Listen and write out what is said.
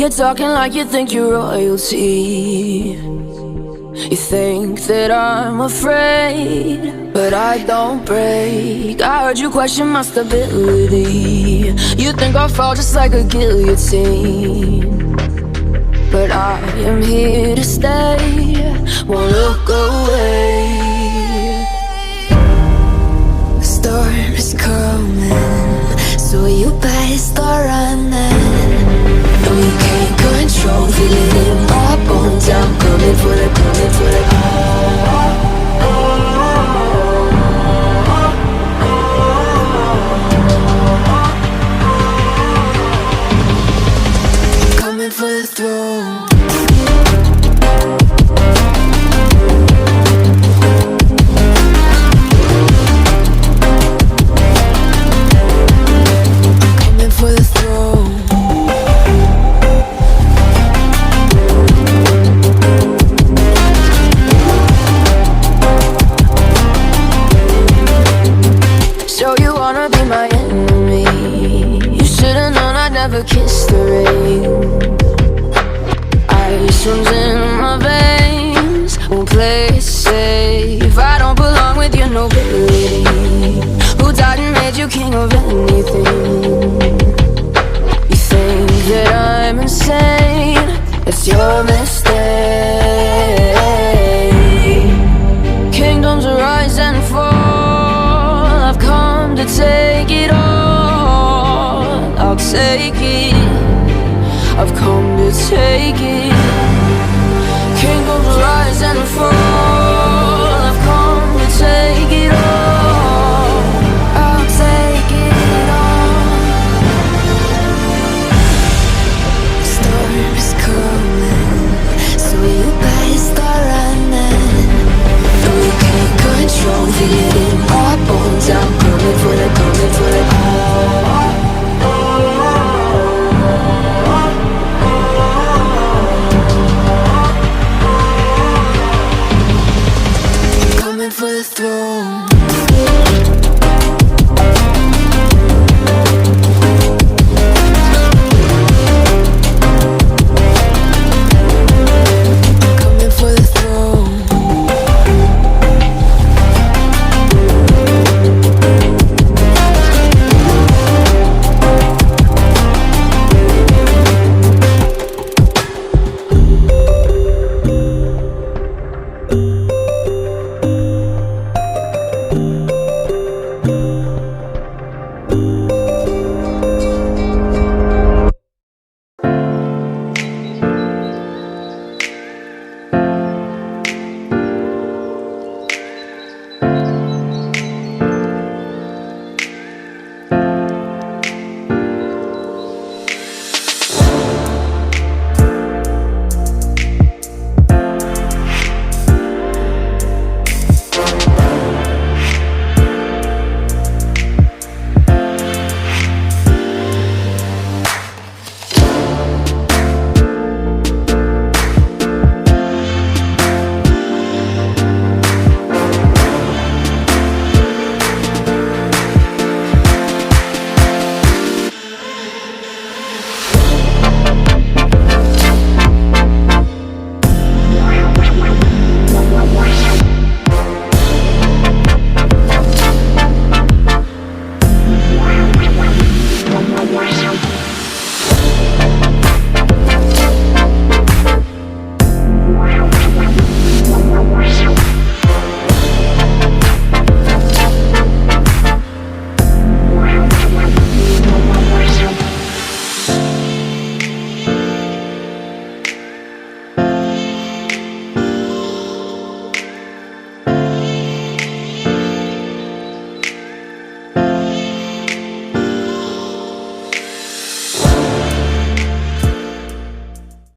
You're talking like you think you're royalty. You think that I'm afraid, but I don't break. I heard you question my stability. You think I'll fall just like a guillotine, but I am here to stay, won't look away. The storm is coming, so you better start running. No, you can't control, feel it in my bones. I'm coming for the, coming for the. Coming for the throne. Coming for the throne. So you wanna be my enemy? You should've known I'd never kiss the rain. Ice runs in my veins, won't play it safe. I don't belong with your nobility. Who died and made you king of anything? You think that I'm insane? It's your mistake. Kingdoms rise and fall, I've come to take it all. I'll take it, I've come to take it.